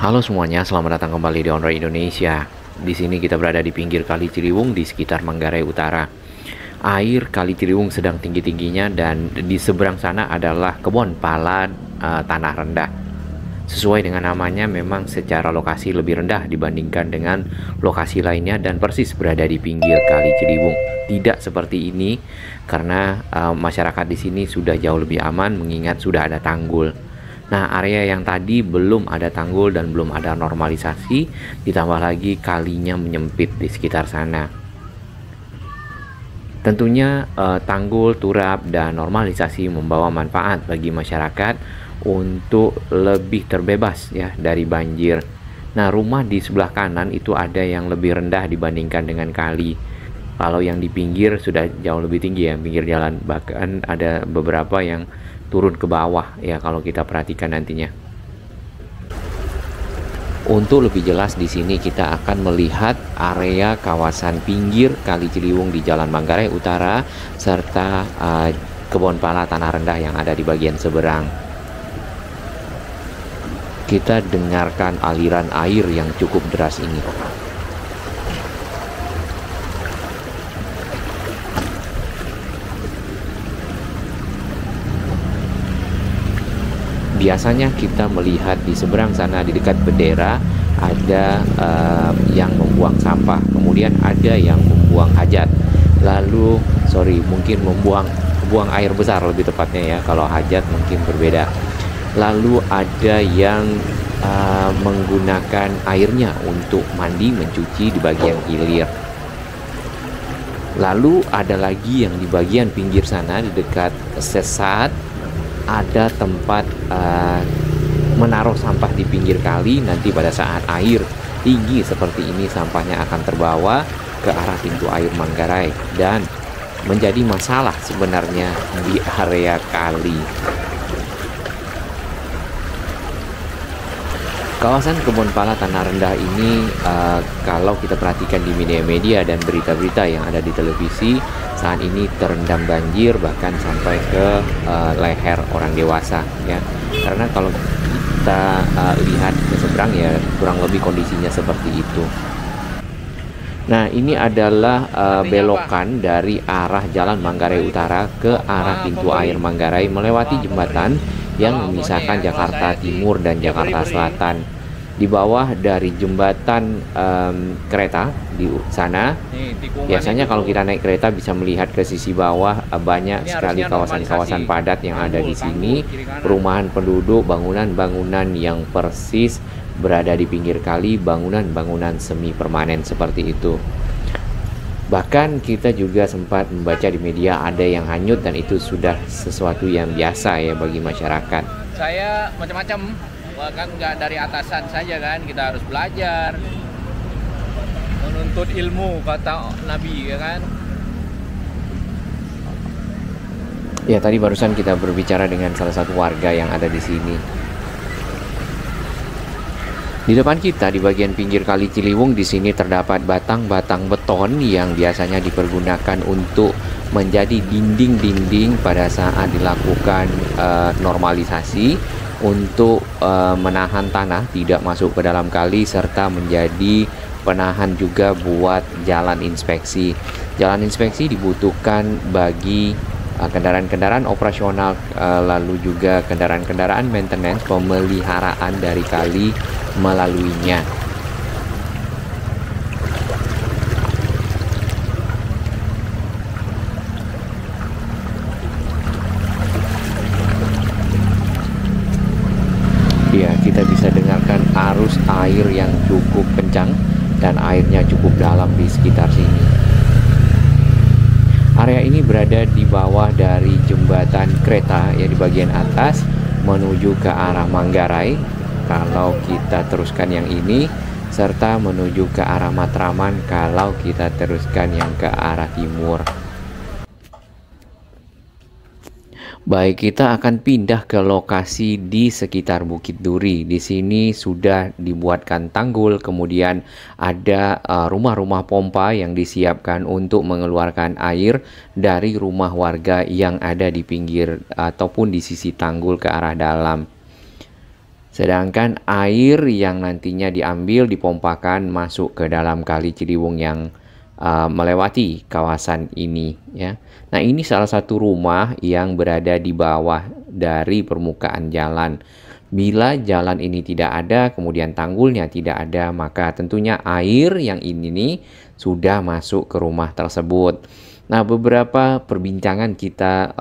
Halo semuanya, selamat datang kembali di Onroad Indonesia. Di sini kita berada di pinggir Kali Ciliwung di sekitar Manggarai Utara. Air Kali Ciliwung sedang tinggi-tingginya dan di seberang sana adalah kebun pala tanah rendah. Sesuai dengan namanya, memang secara lokasi lebih rendah dibandingkan dengan lokasi lainnya dan persis berada di pinggir Kali Ciliwung. Tidak seperti ini karena masyarakat di sini sudah jauh lebih aman mengingat sudah ada tanggul. Nah, area yang tadi belum ada tanggul dan belum ada normalisasi, ditambah lagi kalinya menyempit di sekitar sana. Tentunya tanggul, turap, dan normalisasi membawa manfaat bagi masyarakat untuk lebih terbebas ya dari banjir. Nah, rumah di sebelah kanan itu ada yang lebih rendah dibandingkan dengan kali. Kalau yang di pinggir sudah jauh lebih tinggi ya, pinggir jalan. Bahkan ada beberapa yang turun ke bawah ya kalau kita perhatikan nantinya. Untuk lebih jelas di sini kita akan melihat area kawasan pinggir Kali Ciliwung di Jalan Manggarai Utara serta kebun pala tanah rendah yang ada di bagian seberang. Kita dengarkan aliran air yang cukup deras ini. Biasanya kita melihat di seberang sana di dekat bendera ada yang membuang sampah, kemudian ada yang membuang hajat. Lalu, mungkin buang air besar lebih tepatnya ya. Kalau hajat mungkin berbeda. Lalu ada yang menggunakan airnya untuk mandi, mencuci di bagian hilir. Lalu ada lagi yang di bagian pinggir sana di dekat sesat ada tempat menaruh sampah di pinggir kali. Nanti pada saat air tinggi seperti ini, sampahnya akan terbawa ke arah pintu air Manggarai dan menjadi masalah sebenarnya di area kali. Kawasan kebun pala tanah rendah ini kalau kita perhatikan di media-media dan berita-berita yang ada di televisi, saat ini terendam banjir bahkan sampai ke leher orang dewasa ya. Karena kalau kita lihat ke seberang ya kurang lebih kondisinya seperti itu. Nah, ini adalah belokan dari arah Jalan Manggarai Utara ke arah pintu air Manggarai melewati jembatan yang memisahkan Jakarta Timur dan Jakarta Selatan. Di bawah dari jembatan kereta di sana, biasanya kalau kita naik kereta bisa melihat ke sisi bawah banyak sekali kawasan-kawasan padat yang ada di sini, perumahan penduduk, bangunan-bangunan yang persis berada di pinggir kali, bangunan-bangunan semi permanen seperti itu. Bahkan kita juga sempat membaca di media ada yang hanyut dan itu sudah sesuatu yang biasa ya bagi masyarakat. Saya macam-macam, bahkan nggak dari atasan saja kan, kita harus belajar, menuntut ilmu kata Nabi ya kan. Ya, tadi barusan kita berbicara dengan salah satu warga yang ada di sini. Di depan kita di bagian pinggir Kali Ciliwung di sini terdapat batang-batang beton yang biasanya dipergunakan untuk menjadi dinding-dinding pada saat dilakukan normalisasi untuk menahan tanah tidak masuk ke dalam kali serta menjadi penahan juga buat jalan inspeksi. Jalan inspeksi dibutuhkan bagi kendaraan-kendaraan operasional, lalu juga kendaraan-kendaraan maintenance, pemeliharaan dari kali melaluinya. Ya, kita bisa dengarkan arus air yang cukup kencang dan airnya cukup dalam di sekitar sini. Area ini berada di bawah dari jembatan kereta yang di bagian atas menuju ke arah Manggarai. Kalau kita teruskan yang ini, serta menuju ke arah Matraman kalau kita teruskan yang ke arah timur. Baik, kita akan pindah ke lokasi di sekitar Bukit Duri. Di sini sudah dibuatkan tanggul, kemudian ada rumah-rumah pompa yang disiapkan untuk mengeluarkan air dari rumah warga yang ada di pinggir ataupun di sisi tanggul ke arah dalam. Sedangkan air yang nantinya diambil dipompakan masuk ke dalam Kali Ciliwung yang melewati kawasan ini ya. Nah, ini salah satu rumah yang berada di bawah dari permukaan jalan. Bila jalan ini tidak ada, kemudian tanggulnya tidak ada, maka tentunya air yang ini nih sudah masuk ke rumah tersebut. Nah, beberapa perbincangan kita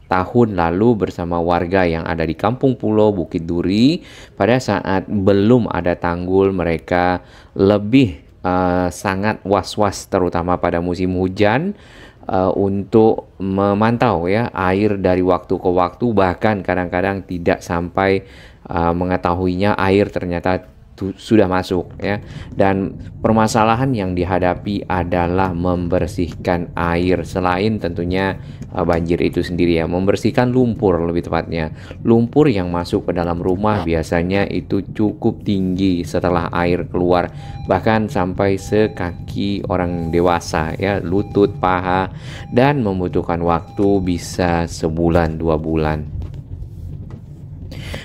tahun lalu bersama warga yang ada di Kampung Pulo Bukit Duri, pada saat belum ada tanggul, mereka lebih sangat was-was terutama pada musim hujan untuk memantau ya air dari waktu ke waktu, bahkan kadang-kadang tidak sampai mengetahuinya air ternyata sudah masuk ya. Dan permasalahan yang dihadapi adalah membersihkan air, selain tentunya banjir itu sendiri ya, membersihkan lumpur, lebih tepatnya lumpur yang masuk ke dalam rumah biasanya itu cukup tinggi setelah air keluar, bahkan sampai sekaki orang dewasa ya, lutut, paha, dan membutuhkan waktu bisa sebulan 2 bulan.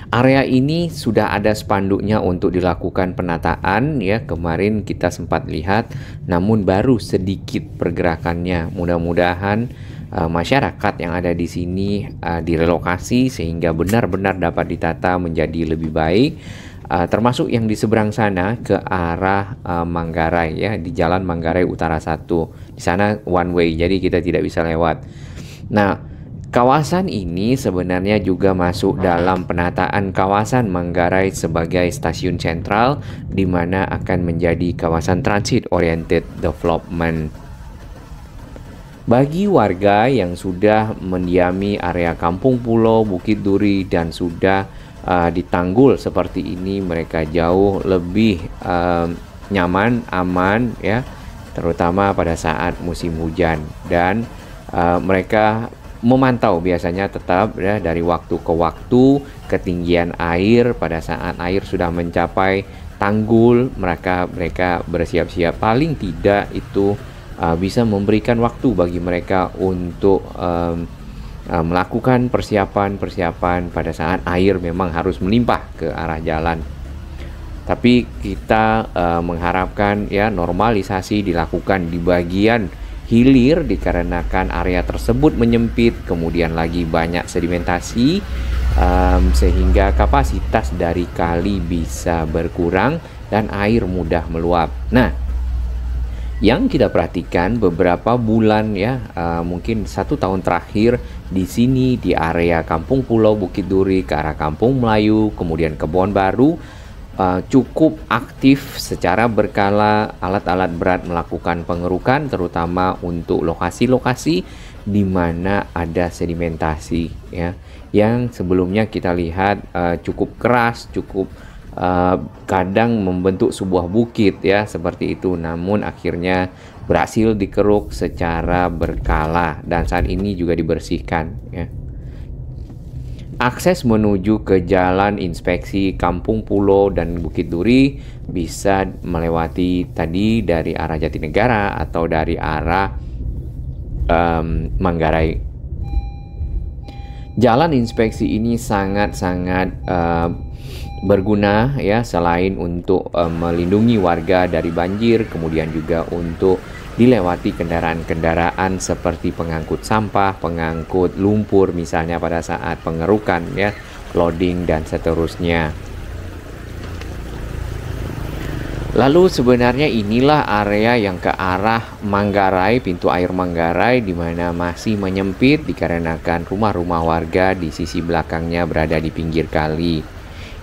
Area ini sudah ada spanduknya untuk dilakukan penataan ya, kemarin kita sempat lihat, namun baru sedikit pergerakannya. Mudah-mudahan masyarakat yang ada di sini direlokasi sehingga benar-benar dapat ditata menjadi lebih baik. Termasuk yang di seberang sana ke arah Manggarai ya, di Jalan Manggarai Utara 1. Di sana one way, jadi kita tidak bisa lewat. Nah, kawasan ini sebenarnya juga masuk dalam penataan kawasan Manggarai sebagai stasiun sentral, di mana akan menjadi kawasan transit oriented development. Bagi warga yang sudah mendiami area Kampung Pulo Bukit Duri dan sudah ditanggul seperti ini, mereka jauh lebih nyaman, aman ya, terutama pada saat musim hujan, dan mereka memantau biasanya tetap ya, dari waktu ke waktu ketinggian air. Pada saat air sudah mencapai tanggul, mereka bersiap-siap, paling tidak itu bisa memberikan waktu bagi mereka untuk melakukan persiapan pada saat air memang harus melimpah ke arah jalan. Tapi kita mengharapkan ya normalisasi dilakukan di bagian hilir dikarenakan area tersebut menyempit, kemudian lagi banyak sedimentasi sehingga kapasitas dari kali bisa berkurang dan air mudah meluap. Nah, yang kita perhatikan beberapa bulan ya, mungkin 1 tahun terakhir di sini di area Kampung Pulo Bukit Duri ke arah Kampung Melayu, kemudian Kebon Baru, cukup aktif secara berkala alat-alat berat melakukan pengerukan, terutama untuk lokasi-lokasi di mana ada sedimentasi ya, yang sebelumnya kita lihat cukup keras, cukup kadang membentuk sebuah bukit ya seperti itu, namun akhirnya berhasil dikeruk secara berkala dan saat ini juga dibersihkan ya. Akses menuju ke jalan inspeksi Kampung Pulo dan Bukit Duri bisa melewati tadi dari arah Jatinegara atau dari arah Manggarai. Jalan inspeksi ini sangat-sangat berguna ya, selain untuk melindungi warga dari banjir, kemudian juga untuk dilewati kendaraan-kendaraan seperti pengangkut sampah, pengangkut lumpur misalnya pada saat pengerukan ya, loading dan seterusnya. Lalu sebenarnya inilah area yang ke arah Manggarai, pintu air Manggarai, di mana masih menyempit dikarenakan rumah-rumah warga di sisi belakangnya berada di pinggir kali,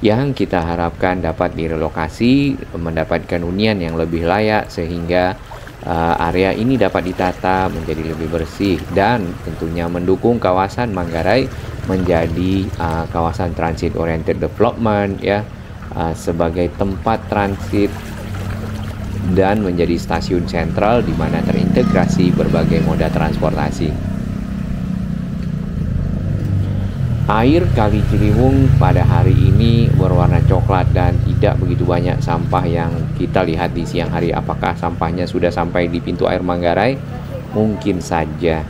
yang kita harapkan dapat direlokasi, mendapatkan hunian yang lebih layak sehingga area ini dapat ditata menjadi lebih bersih dan tentunya mendukung kawasan Manggarai menjadi kawasan transit oriented development ya, sebagai tempat transit dan menjadi stasiun sentral di mana terintegrasi berbagai moda transportasi. Air Kali Ciliwung pada hari ini berwarna coklat dan tidak begitu banyak sampah yang kita lihat di siang hari. Apakah sampahnya sudah sampai di pintu air Manggarai? Mungkin saja.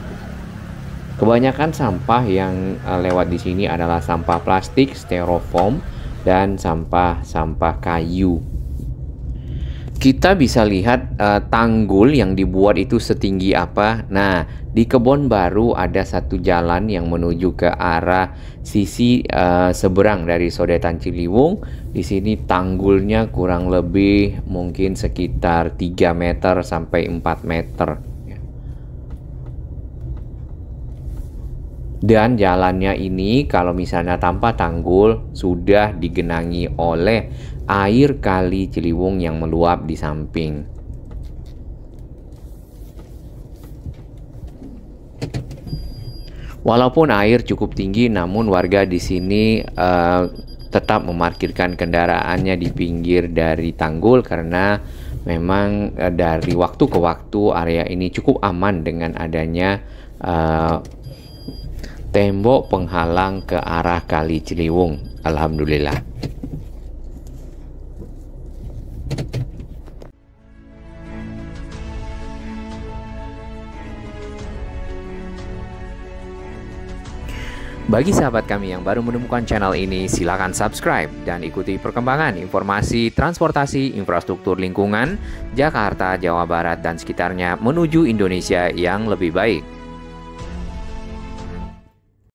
Kebanyakan sampah yang lewat di sini adalah sampah plastik, styrofoam, dan sampah-sampah kayu. Kita bisa lihat tanggul yang dibuat itu setinggi apa. Nah, di Kebon Baru ada satu jalan yang menuju ke arah sisi seberang dari Sodetan Ciliwung. Di sini tanggulnya kurang lebih mungkin sekitar 3 meter sampai 4 meter. Dan jalannya ini kalau misalnya tanpa tanggul sudah digenangi oleh air kali Ciliwung yang meluap di samping. Walaupun air cukup tinggi, namun warga di sini tetap memarkirkan kendaraannya di pinggir dari tanggul karena memang dari waktu ke waktu area ini cukup aman dengan adanya tembok penghalang ke arah kali Ciliwung. Alhamdulillah. Bagi sahabat kami yang baru menemukan channel ini, silakan subscribe dan ikuti perkembangan informasi transportasi infrastruktur lingkungan Jakarta, Jawa Barat, dan sekitarnya menuju Indonesia yang lebih baik.